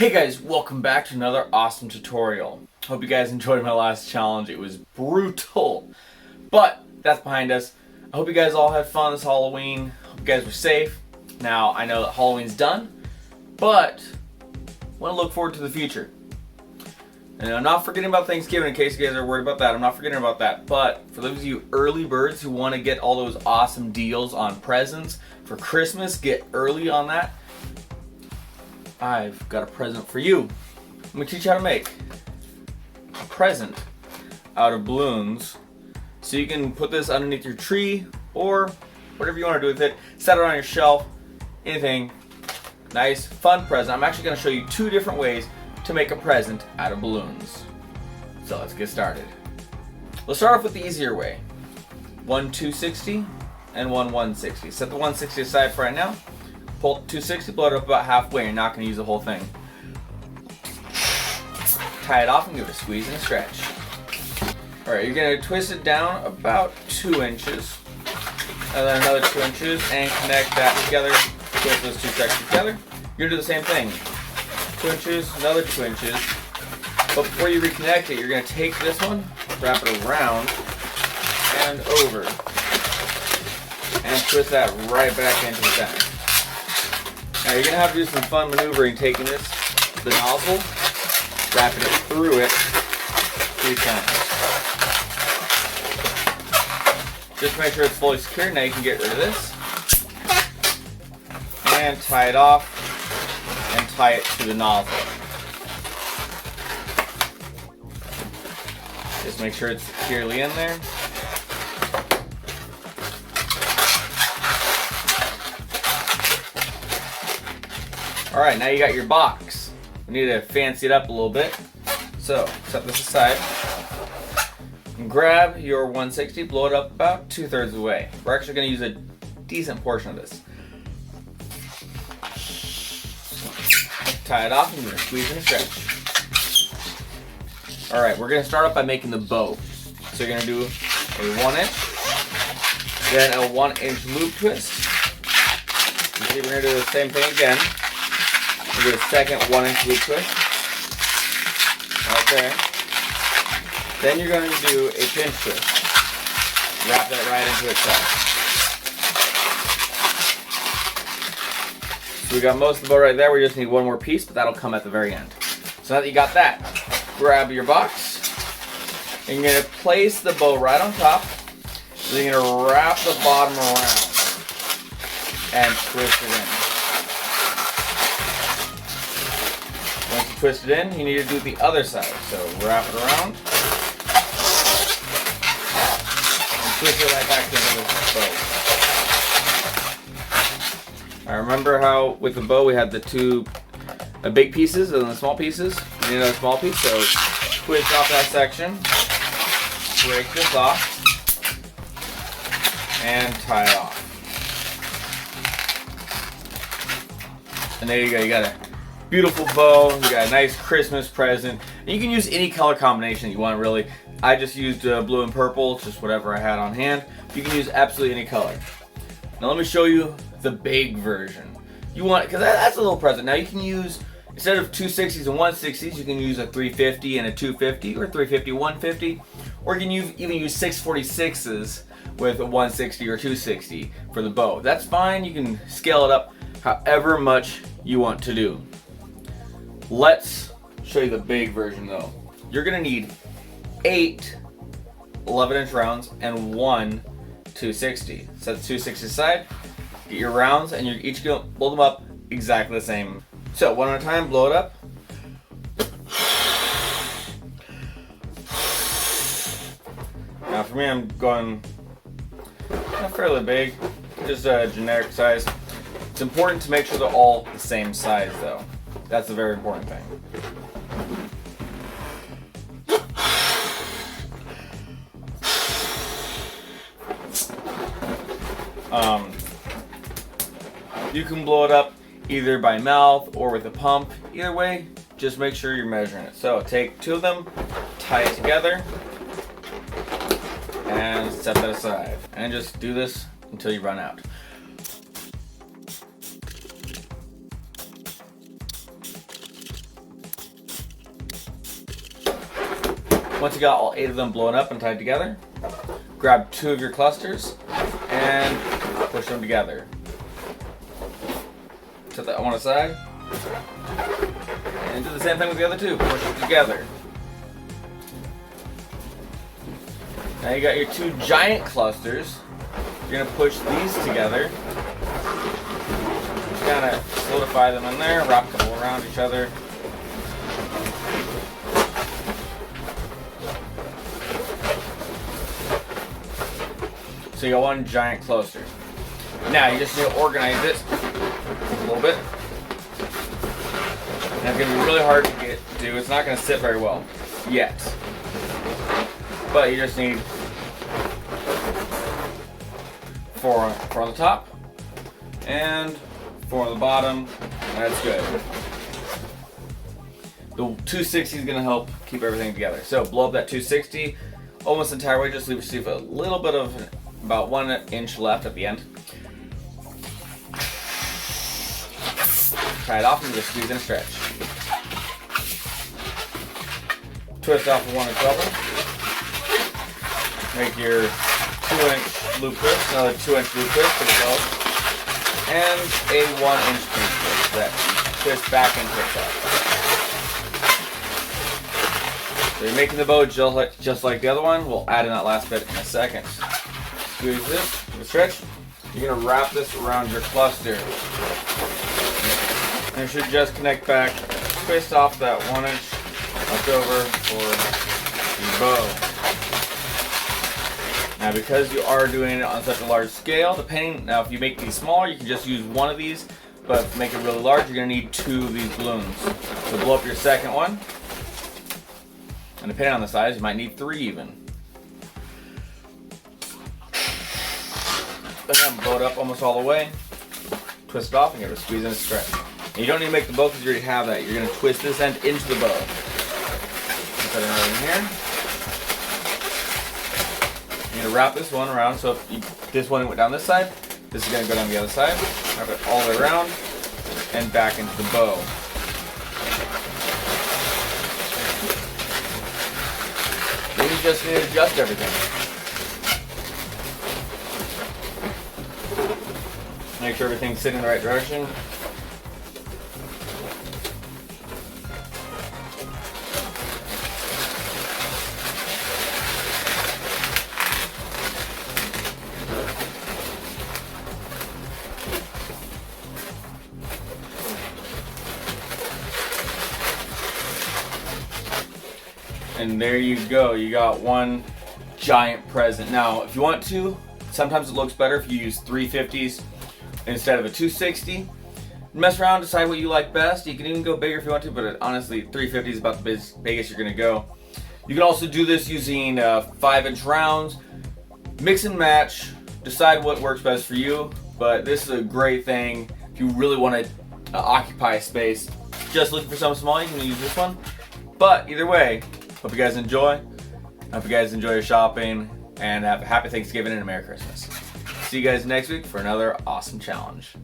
Hey guys, welcome back to another awesome tutorial. Hope you guys enjoyed my last challenge. It was brutal, but that's behind us. I hope you guys all had fun this Halloween. Hope you guys were safe. Now, I know that Halloween's done, but I want to look forward to the future. And I'm not forgetting about Thanksgiving in case you guys are worried about that. I'm not forgetting about that. But for those of you early birds who want to get all those awesome deals on presents for Christmas, get early on that. I've got a present for you. I'm going to teach you how to make a present out of balloons. So you can put this underneath your tree or whatever you want to do with it. Set it on your shelf. Anything. Nice, fun present. I'm actually going to show you two different ways to make a present out of balloons. So let's get started. Let's start off with the easier way. One 260 and one 160. Set the 160 aside for right now. Pull the 260, blow it up about halfway. You're not going to use the whole thing. Tie it off and give it a squeeze and a stretch. Alright, you're going to twist it down about 2 inches. And then another 2 inches and connect that together. Twist those two sections together. You're going to do the same thing. 2 inches, another 2 inches. But before you reconnect it, you're going to take this one, wrap it around and over. And twist that right back into the center. Now you're going to have to do some fun maneuvering taking the nozzle, wrapping it through it 3 times. Just make sure it's fully secure. Now you can get rid of this. And tie it off and tie it to the nozzle. Just make sure it's securely in there. Alright, now you got your box. We need to fancy it up a little bit. So, set this aside. And grab your 160, blow it up about 2/3 of the way. We're actually going to use a decent portion of this. Tie it off and you're going to squeeze and stretch. Alright, we're going to start off by making the bow. So you're going to do a 1 inch, then a 1 inch loop twist. You see, we're going to do the same thing again. We'll do a second 1 inch loop twist. Okay. Then you're going to do a pinch twist. Wrap that right into itself. So we got most of the bow right there. We just need one more piece, but that'll come at the very end. So now that you got that, grab your box. And you're going to place the bow right on top. Then you're going to wrap the bottom around and twist it in. Once you twist it in, you need to do the other side. So wrap it around. And twist it right back into the bow. I remember how with the bow we had the two big pieces and the small pieces. You need another small piece, so twist off that section. Break this off. And tie it off. And there you go, you got a beautiful bow, you got a nice Christmas present. And you can use any color combination you want, really. I just used blue and purple, just whatever I had on hand. You can use absolutely any color. Now let me show you the big version. You want, because that's a little present. Now you can use, instead of 260s and 160s, you can use a 350 and a 250, or 350, 150. Or you can even use 646s with a 160 or 260 for the bow. That's fine, you can scale it up however much you want to do. Let's show you the big version though. You're gonna need 8 11-inch rounds and 1 260. Set the 260 aside, get your rounds, and you're each gonna blow them up exactly the same. So one at a time, blow it up. Now for me, I'm going not fairly big, just a generic size. It's important to make sure they're all the same size though. That's a very important thing. You can blow it up either by mouth or with a pump. Either way, just make sure you're measuring it. So take 2 of them, tie it together, and set that aside. And just do this until you run out. Once you got all 8 of them blown up and tied together, grab 2 of your clusters and push them together. Set that one aside. And do the same thing with the other 2. Push it together. Now you got your 2 giant clusters. You're going to push these together. Just kind of solidify them in there, wrap a couple around each other. So you got 1 giant cluster. Now you just need to organize it a little bit. And it's going to be really hard to do. It's not going to sit very well yet. But you just need 4 on the top and 4 on the bottom. That's good. The 260 is going to help keep everything together. So blow up that 260 almost entire way. Just leave yourself a little bit of about 1 inch left at the end. Tie it off and just squeeze and stretch. Twist off the 1 inch rubber. Make your 2-inch loop twist, another 2-inch loop twist for the bow, and a 1-inch pinch twist that twist back and twist up. So you're making the bow just like the other one. We'll add in that last bit in a second. Squeeze this, stretch. You're going to wrap this around your cluster. And it should just connect back, twist off that 1-inch left over for the bow. Now because you are doing it on such a large scale, now if you make these smaller, you can just use 1 of these, but to make it really large, you're going to need 2 of these balloons. So blow up your second one, and depending on the size, you might need 3 even. Then blow it up almost all the way, twist it off, and give it a squeeze and a stretch. And you don't need to make the bow because you already have that. You're going to twist this end into the bow. Put it in here. You're going to wrap this one around, so if this one went down this side, this is going to go down the other side. Wrap it all the way around and back into the bow. Then you just need to adjust everything. Make sure everything's sitting in the right direction. And there you go, you got 1 giant present. Now, if you want to, sometimes it looks better if you use 350s instead of a 260. Mess around, decide what you like best. You can even go bigger if you want to, but honestly, 350 is about the biggest you're gonna go. You can also do this using 5-inch rounds. Mix and match, decide what works best for you, but this is a great thing if you really want to occupy space. Just looking for something small, you can use this one. But either way, hope you guys enjoy. Hope you guys enjoy your shopping, and have a happy Thanksgiving and a Merry Christmas. See you guys next week for another awesome challenge.